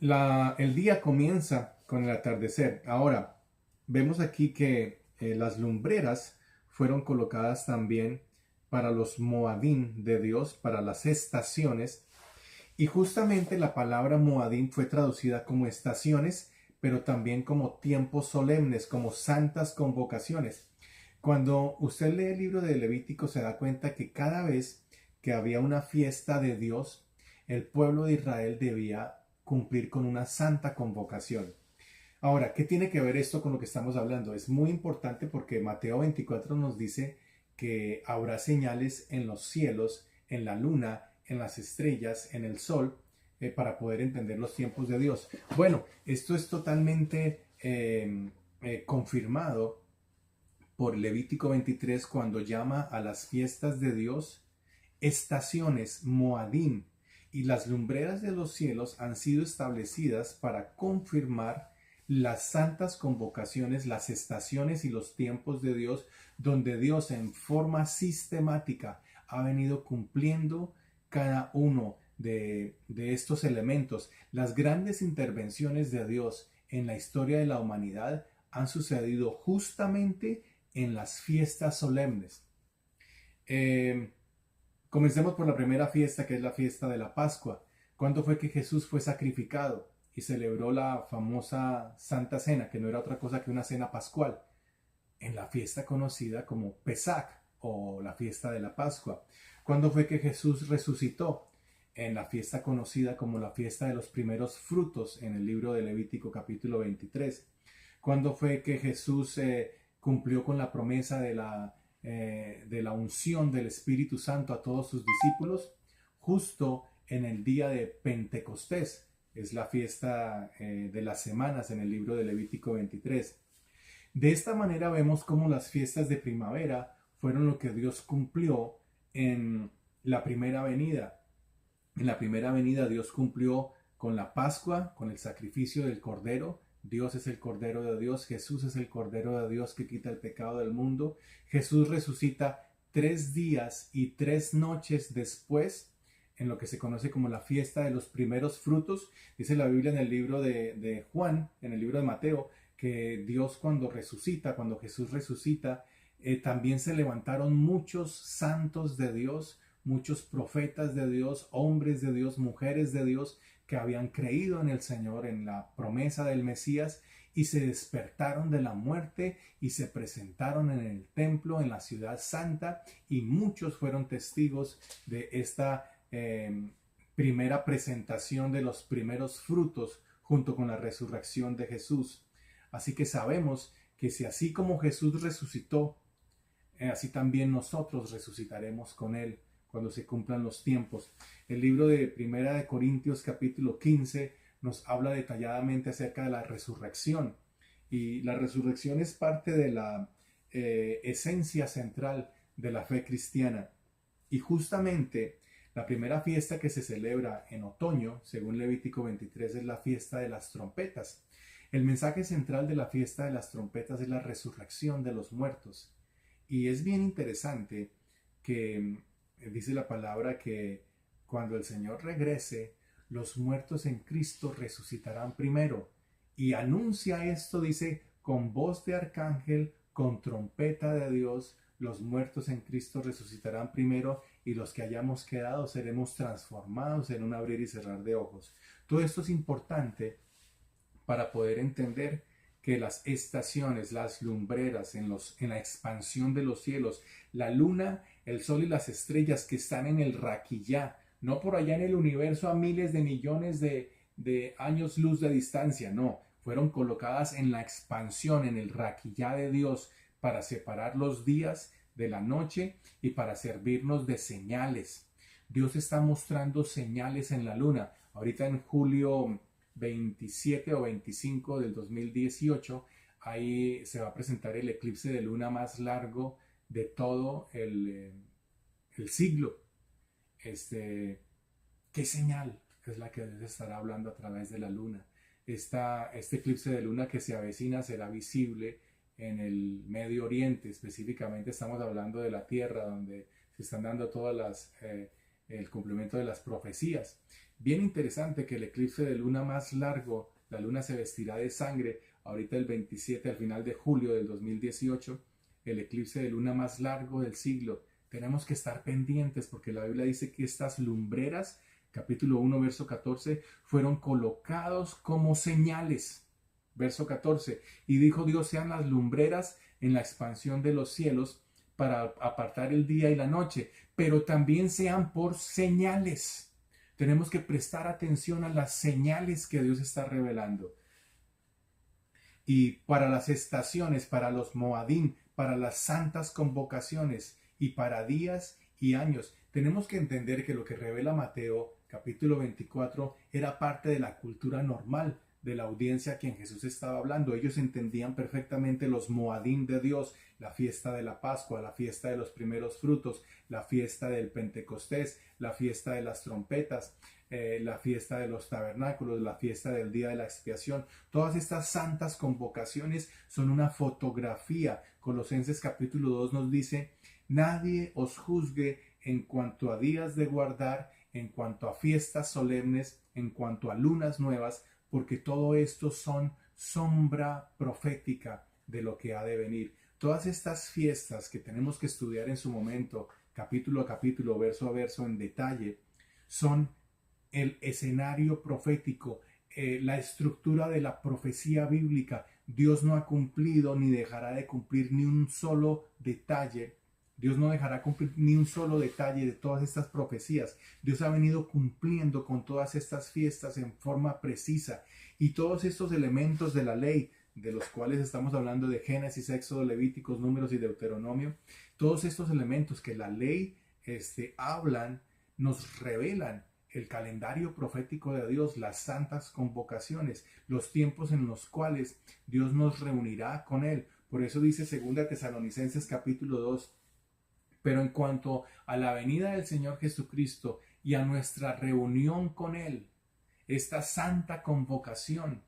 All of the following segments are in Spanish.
El día comienza con el atardecer. Ahora, vemos aquí que las lumbreras fueron colocadas también para los Moadim de Dios, para las estaciones. Y justamente la palabra Moadim fue traducida como estaciones, pero también como tiempos solemnes, como santas convocaciones. Cuando usted lee el libro de Levítico se da cuenta que cada vez que había una fiesta de Dios, el pueblo de Israel debía cumplir con una santa convocación. Ahora, ¿qué tiene que ver esto con lo que estamos hablando? Es muy importante porque Mateo 24 nos dice que habrá señales en los cielos, en la luna, en las estrellas, en el sol, para poder entender los tiempos de Dios. Bueno, esto es totalmente confirmado por Levítico 23 cuando llama a las fiestas de Dios estaciones Moadim, y las lumbreras de los cielos han sido establecidas para confirmar las santas convocaciones, las estaciones y los tiempos de Dios, donde Dios en forma sistemática ha venido cumpliendo cada uno de estos elementos. Las grandes intervenciones de Dios en la historia de la humanidad han sucedido justamente en las fiestas solemnes. Eh, Comencemos por la primera fiesta, que es la fiesta de la Pascua. ¿Cuándo fue que Jesús fue sacrificado y celebró la famosa Santa Cena, que no era otra cosa que una cena pascual? En la fiesta conocida como Pesach o la fiesta de la Pascua. ¿Cuándo fue que Jesús resucitó? En la fiesta conocida como la fiesta de los primeros frutos en el libro de Levítico capítulo 23. ¿Cuándo fue que Jesús cumplió con la promesa de la unción del Espíritu Santo a todos sus discípulos? Justo en el día de Pentecostés. Es la fiesta de las semanas en el libro de Levítico 23. De esta manera vemos cómo las fiestas de primavera fueron lo que Dios cumplió en la primera venida. En la primera venida Dios cumplió con la Pascua, con el sacrificio del Cordero. Dios es el Cordero de Dios, Jesús es el Cordero de Dios que quita el pecado del mundo. Jesús resucita 3 días y 3 noches después, en lo que se conoce como la fiesta de los primeros frutos. Dice la Biblia en el libro de Juan, en el libro de Mateo, que Dios cuando resucita, cuando Jesús resucita, también se levantaron muchos santos de Dios, muchos profetas de Dios, hombres de Dios, mujeres de Dios, que habían creído en el Señor, en la promesa del Mesías, y se despertaron de la muerte y se presentaron en el templo, en la ciudad santa, y muchos fueron testigos de esta primera presentación de los primeros frutos junto con la resurrección de Jesús. Así que sabemos que si así como Jesús resucitó, así también nosotros resucitaremos con Él cuando se cumplan los tiempos. El libro de Primera de Corintios capítulo 15 nos habla detalladamente acerca de la resurrección. Y la resurrección es parte de la esencia central de la fe cristiana. Y justamente la primera fiesta que se celebra en otoño, según Levítico 23, es la fiesta de las trompetas. El mensaje central de la fiesta de las trompetas es la resurrección de los muertos. Y es bien interesante que dice la palabra que cuando el Señor regrese, los muertos en Cristo resucitarán primero. Y anuncia esto, dice, con voz de arcángel, con trompeta de Dios, los muertos en Cristo resucitarán primero y los que hayamos quedado seremos transformados en un abrir y cerrar de ojos. Todo esto es importante para poder entender que las estaciones, las lumbreras en la expansión de los cielos, la luna, el sol y las estrellas que están en el raquillá, no por allá en el universo a miles de millones de años luz de distancia, no, fueron colocadas en la expansión, en el raquillá de Dios, para separar los días de la noche y para servirnos de señales. Dios está mostrando señales en la luna. Ahorita en julio 27 o 25 del 2018, ahí se va a presentar el eclipse de luna más largo de todo el siglo. ¿Qué señal es la que Dios estará hablando a través de la luna? Este eclipse de luna que se avecina será visible en el Medio Oriente, específicamente estamos hablando de la Tierra, donde se están dando todas las el complemento de las profecías. Bien interesante que el eclipse de luna más largo, la luna se vestirá de sangre, ahorita el 27 al final de julio del 2018, el eclipse de luna más largo del siglo. Tenemos que estar pendientes porque la Biblia dice que estas lumbreras, capítulo 1, verso 14, fueron colocados como señales. Verso 14, y dijo Dios: sean las lumbreras en la expansión de los cielos para apartar el día y la noche, pero también sean por señales. Tenemos que prestar atención a las señales que Dios está revelando. Y para las estaciones, para los Moadim, para las santas convocaciones y para días y años, tenemos que entender que lo que revela Mateo capítulo 24 era parte de la cultura normal de la audiencia a quien Jesús estaba hablando. Ellos entendían perfectamente los Moadim de Dios, la fiesta de la Pascua, la fiesta de los primeros frutos, la fiesta del Pentecostés, la fiesta de las trompetas, la fiesta de los tabernáculos, la fiesta del día de la expiación. Todas estas santas convocaciones son una fotografía. Colosenses capítulo 2 nos dice: nadie os juzgue en cuanto a días de guardar, en cuanto a fiestas solemnes, en cuanto a lunas nuevas, porque todo esto son sombra profética de lo que ha de venir. Todas estas fiestas que tenemos que estudiar en su momento, capítulo a capítulo, verso a verso, en detalle, son el escenario profético, la estructura de la profecía bíblica. Dios no ha cumplido ni dejará de cumplir ni un solo detalle. Dios no dejará cumplir ni un solo detalle de todas estas profecías. Dios ha venido cumpliendo con todas estas fiestas en forma precisa. Y todos estos elementos de la ley, de los cuales estamos hablando de Génesis, Éxodo, Levíticos, Números y Deuteronomio, todos estos elementos que la ley hablan, nos revelan el calendario profético de Dios, las santas convocaciones, los tiempos en los cuales Dios nos reunirá con Él. Por eso dice 2 Tesalonicenses capítulo 2, pero en cuanto a la venida del Señor Jesucristo y a nuestra reunión con Él, esta santa convocación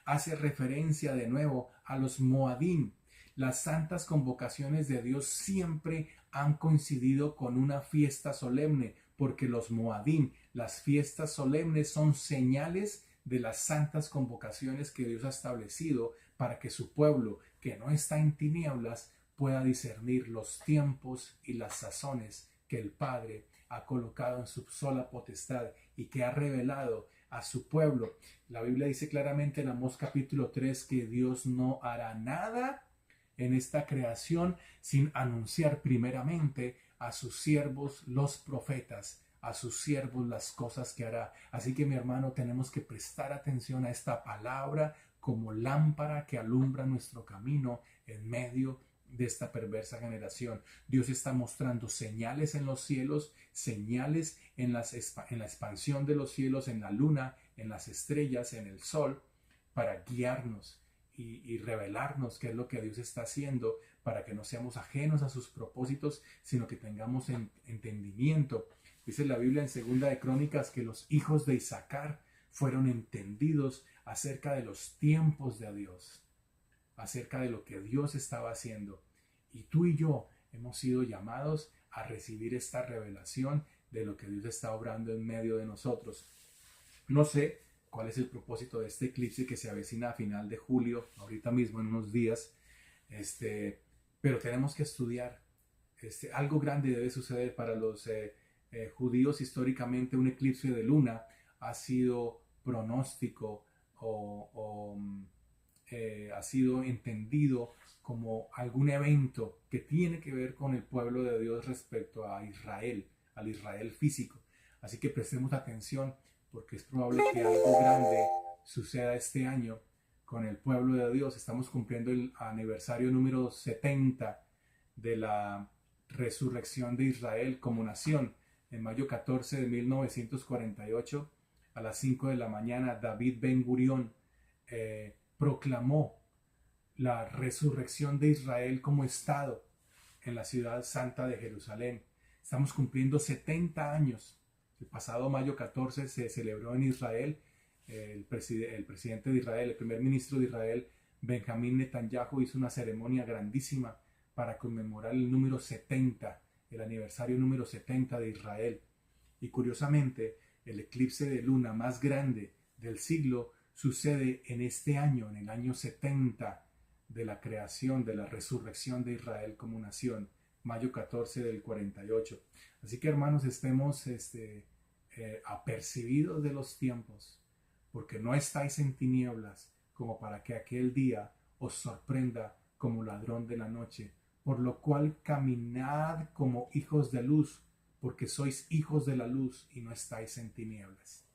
hace referencia de nuevo a los Moadim. Las santas convocaciones de Dios siempre han coincidido con una fiesta solemne, porque los Moadim, las fiestas solemnes, son señales de las santas convocaciones que Dios ha establecido para que su pueblo, que no está en tinieblas, pueda discernir los tiempos y las sazones que el Padre ha colocado en su sola potestad y que ha revelado a su pueblo. La Biblia dice claramente en Amós capítulo 3 que Dios no hará nada en esta creación sin anunciar primeramente a sus siervos los profetas, a sus siervos las cosas que hará. Así que, mi hermano, tenemos que prestar atención a esta palabra como lámpara que alumbra nuestro camino en medio de esta perversa generación. Dios está mostrando señales en los cielos, señales en la expansión de los cielos, en la luna, en las estrellas, en el sol, para guiarnos y revelarnos qué es lo que Dios está haciendo, para que no seamos ajenos a sus propósitos, sino que tengamos entendimiento. Dice la Biblia en 2 de Crónicas que los hijos de Isaacar fueron entendidos acerca de los tiempos de Dios, acerca de lo que Dios estaba haciendo. Y tú y yo hemos sido llamados a recibir esta revelación de lo que Dios está obrando en medio de nosotros. No sé cuál es el propósito de este eclipse que se avecina a final de julio, ahorita mismo en unos días, pero tenemos que estudiar. Algo grande debe suceder para los judíos. Históricamente un eclipse de luna ha sido pronóstico ha sido entendido como algún evento que tiene que ver con el pueblo de Dios respecto a Israel, al Israel físico. Así que prestemos atención, porque es probable que algo grande suceda este año con el pueblo de Dios. Estamos cumpliendo el aniversario número 70 de la resurrección de Israel como nación. En mayo 14 de 1948, a las 5 de la mañana, David Ben Gurión proclamó la resurrección de Israel como Estado en la ciudad santa de Jerusalén. Estamos cumpliendo 70 años. El pasado mayo 14 se celebró en Israel. El presidente de Israel, el primer ministro de Israel, Benjamín Netanyahu, hizo una ceremonia grandísima para conmemorar el número 70, el aniversario número 70 de Israel. Y curiosamente, el eclipse de luna más grande del siglo sucede en este año, en el año 70 de la creación, de la resurrección de Israel como nación, mayo 14 del 48. Así que hermanos, estemos apercibidos de los tiempos, porque no estáis en tinieblas, como para que aquel día os sorprenda como ladrón de la noche, por lo cual caminad como hijos de luz, porque sois hijos de la luz y no estáis en tinieblas.